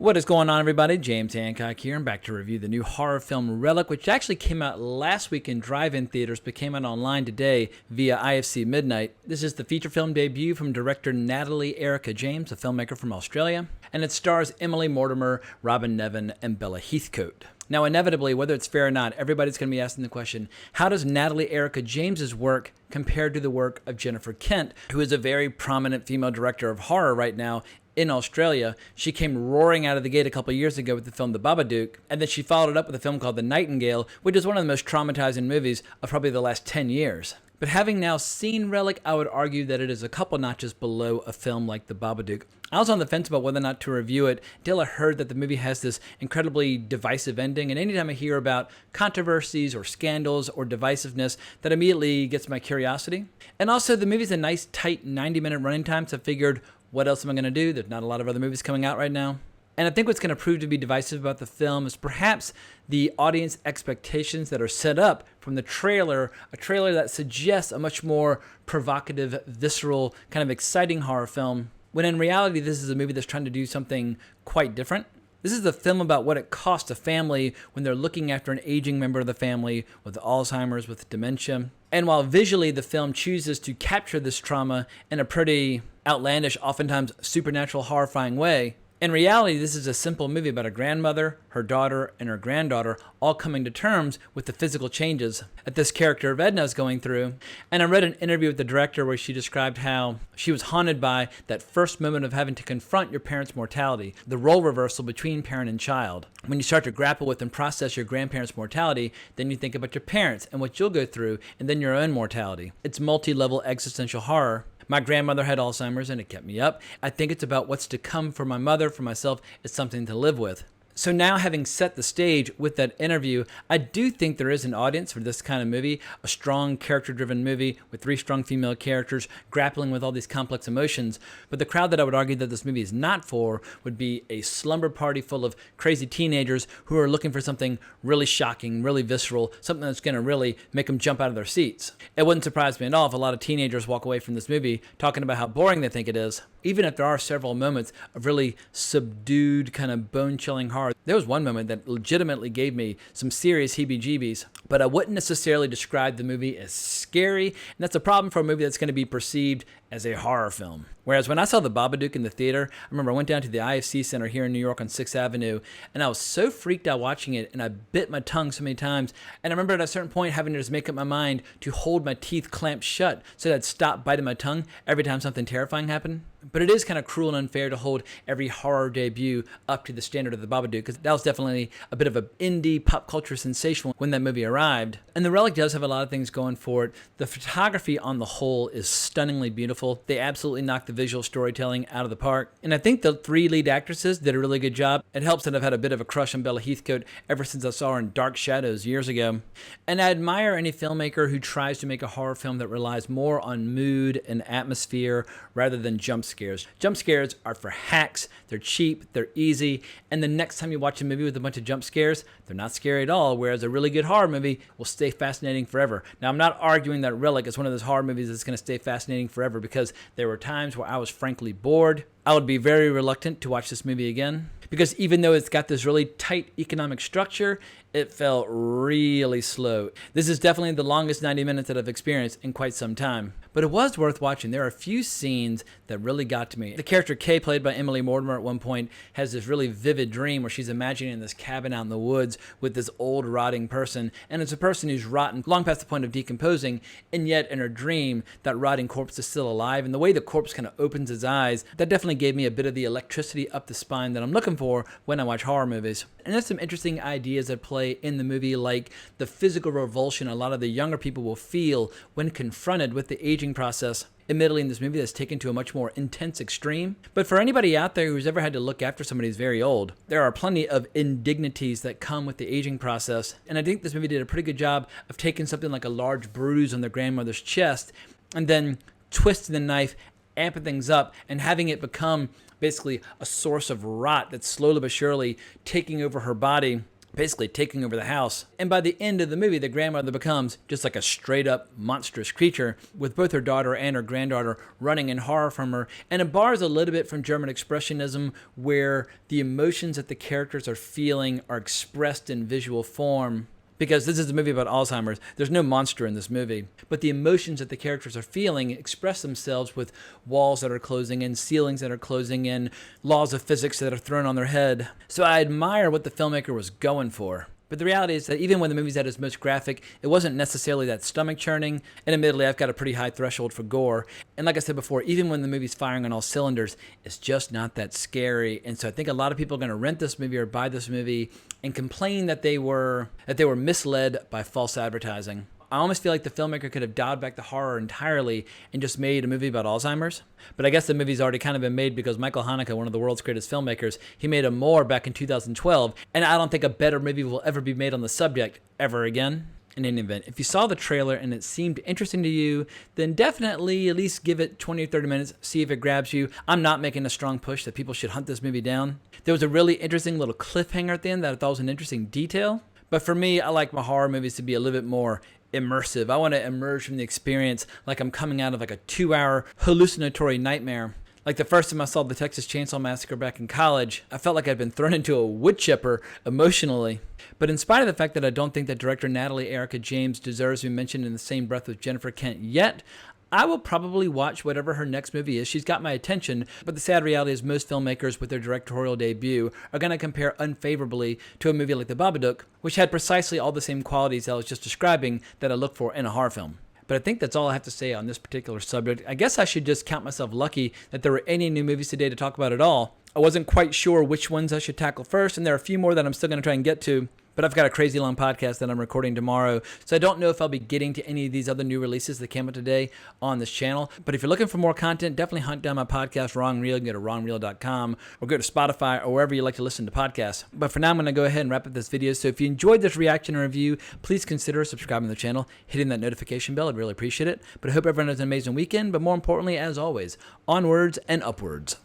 What is going on, everybody? James Hancock here. I'm back to review the new horror film Relic, which actually came out last week in drive-in theaters, but came out online today via IFC Midnight. This is the feature film debut from director Natalie Erika James, a filmmaker from Australia, and it stars Emily Mortimer, Robin Nevin, and Bella Heathcote. Now, inevitably, whether it's fair or not, everybody's going to be asking the question, how does Natalie Erika James's work compare to the work of Jennifer Kent, who is a very prominent female director of horror right now in Australia? She came roaring out of the gate a couple of years ago with the film The Babadook, and then she followed it up with a film called The Nightingale, which is one of the most traumatizing movies of probably the last 10 years. But having now seen Relic, I would argue that it is a couple notches below a film like The Babadook. I was on the fence about whether or not to review it until I heard that the movie has this incredibly divisive ending, and anytime I hear about controversies or scandals or divisiveness, that immediately gets my curiosity. And also, the movie's a nice, tight 90-minute running time, so I figured, what else am I going to do? There's not a lot of other movies coming out right now. And I think what's going to prove to be divisive about the film is perhaps the audience expectations that are set up from the trailer, a trailer that suggests a much more provocative, visceral, kind of exciting horror film, when in reality this is a movie that's trying to do something quite different. This is a film about what it costs a family when they're looking after an aging member of the family with Alzheimer's, with dementia. And while visually the film chooses to capture this trauma in a pretty outlandish, oftentimes supernatural, horrifying way, in reality, this is a simple movie about a grandmother, her daughter, and her granddaughter all coming to terms with the physical changes that this character of Edna is going through. And I read an interview with the director where she described how she was haunted by that first moment of having to confront your parents' mortality, the role reversal between parent and child. When you start to grapple with and process your grandparents' mortality, then you think about your parents and what you'll go through, and then your own mortality. It's multi-level existential horror. My grandmother had Alzheimer's and it kept me up. I think it's about what's to come for my mother, for myself. It's something to live with. So now, having set the stage with that interview, I do think there is an audience for this kind of movie, a strong character-driven movie with 3 strong female characters grappling with all these complex emotions. But the crowd that I would argue that this movie is not for would be a slumber party full of crazy teenagers who are looking for something really shocking, really visceral, something that's going to really make them jump out of their seats. It wouldn't surprise me at all if a lot of teenagers walk away from this movie talking about how boring they think it is. Even if there are several moments of really subdued, kind of bone-chilling horror, there was one moment that legitimately gave me some serious heebie-jeebies, but I wouldn't necessarily describe the movie as scary, and that's a problem for a movie that's going to be perceived as a horror film. Whereas when I saw The Babadook in the theater, I remember I went down to the IFC Center here in New York on 6th Avenue, and I was so freaked out watching it, and I bit my tongue so many times, and I remember at a certain point having to just make up my mind to hold my teeth clamped shut so that I'd stop biting my tongue every time something terrifying happened. But it is kind of cruel and unfair to hold every horror debut up to the standard of The Babadook, because that was definitely a bit of an indie pop culture sensation when that movie arrived. And The Relic does have a lot of things going for it. The photography on the whole is stunningly beautiful. They absolutely knocked the visual storytelling out of the park. And I think the 3 lead actresses did a really good job. It helps that I've had a bit of a crush on Bella Heathcote ever since I saw her in Dark Shadows years ago. And I admire any filmmaker who tries to make a horror film that relies more on mood and atmosphere rather than jump scares. Jump scares are for hacks, they're cheap, they're easy, and the next time you watch a movie with a bunch of jump scares, they're not scary at all, whereas a really good horror movie will stay fascinating forever. Now, I'm not arguing that Relic is one of those horror movies that's going to stay fascinating forever, because there were times where I was frankly bored. I would be very reluctant to watch this movie again, because even though it's got this really tight economic structure, it felt really slow. This is definitely the longest 90 minutes that I've experienced in quite some time. But it was worth watching. There are a few scenes that really got to me. The character Kay, played by Emily Mortimer at one point, has this really vivid dream where she's imagining this cabin out in the woods with this old rotting person. And it's a person who's rotten, long past the point of decomposing, and yet in her dream, that rotting corpse is still alive. And the way the corpse kind of opens his eyes, that definitely gave me a bit of the electricity up the spine that I'm looking for when I watch horror movies. And there's some interesting ideas at play in the movie, like the physical revulsion a lot of the younger people will feel when confronted with the aging process. Admittedly, in this movie, that's taken to a much more intense extreme. But for anybody out there who's ever had to look after somebody who's very old, there are plenty of indignities that come with the aging process. And I think this movie did a pretty good job of taking something like a large bruise on their grandmother's chest and then twisting the knife, amping things up, and having it become basically a source of rot that's slowly but surely taking over her body, basically taking over the house. And by the end of the movie, the grandmother becomes just like a straight up monstrous creature, with both her daughter and her granddaughter running in horror from her. And it borrows a little bit from German Expressionism, where the emotions that the characters are feeling are expressed in visual form. Because this is a movie about Alzheimer's, there's no monster in this movie. But the emotions that the characters are feeling express themselves with walls that are closing in, ceilings that are closing in, laws of physics that are thrown on their head. So I admire what the filmmaker was going for. But the reality is that even when the movie's at its most graphic, it wasn't necessarily that stomach churning. And admittedly, I've got a pretty high threshold for gore. And like I said before, even when the movie's firing on all cylinders, it's just not that scary. And so I think a lot of people are going to rent this movie or buy this movie and complain that they were misled by false advertising. I almost feel like the filmmaker could have dialed back the horror entirely and just made a movie about Alzheimer's. But I guess the movie's already kind of been made because Michael Haneke, one of the world's greatest filmmakers, he made a more back in 2012, and I don't think a better movie will ever be made on the subject ever again. In any event, if you saw the trailer and it seemed interesting to you, then definitely at least give it 20 or 30 minutes, see if it grabs you. I'm not making a strong push that people should hunt this movie down. There was a really interesting little cliffhanger at the end that I thought was an interesting detail. But for me, I like my horror movies to be a little bit more immersive. I want to emerge from the experience like I'm coming out of like a 2-hour hallucinatory nightmare. Like the first time I saw the Texas Chainsaw Massacre back in college, I felt like I'd been thrown into a wood chipper emotionally. But in spite of the fact that I don't think that director Natalie Erika James deserves to be mentioned in the same breath with Jennifer Kent yet, I will probably watch whatever her next movie is. She's got my attention, but the sad reality is most filmmakers with their directorial debut are going to compare unfavorably to a movie like The Babadook, which had precisely all the same qualities I was just describing that I look for in a horror film. But I think that's all I have to say on this particular subject. I guess I should just count myself lucky that there were any new movies today to talk about at all. I wasn't quite sure which ones I should tackle first, and there are a few more that I'm still going to try and get to. But I've got a crazy long podcast that I'm recording tomorrow, so I don't know if I'll be getting to any of these other new releases that came out today on this channel. But if you're looking for more content, definitely hunt down my podcast, Wrong Reel. You can go to wrongreel.com or go to Spotify or wherever you like to listen to podcasts. But for now, I'm going to go ahead and wrap up this video. So if you enjoyed this reaction and review, please consider subscribing to the channel, hitting that notification bell. I'd really appreciate it. But I hope everyone has an amazing weekend. But more importantly, as always, onwards and upwards.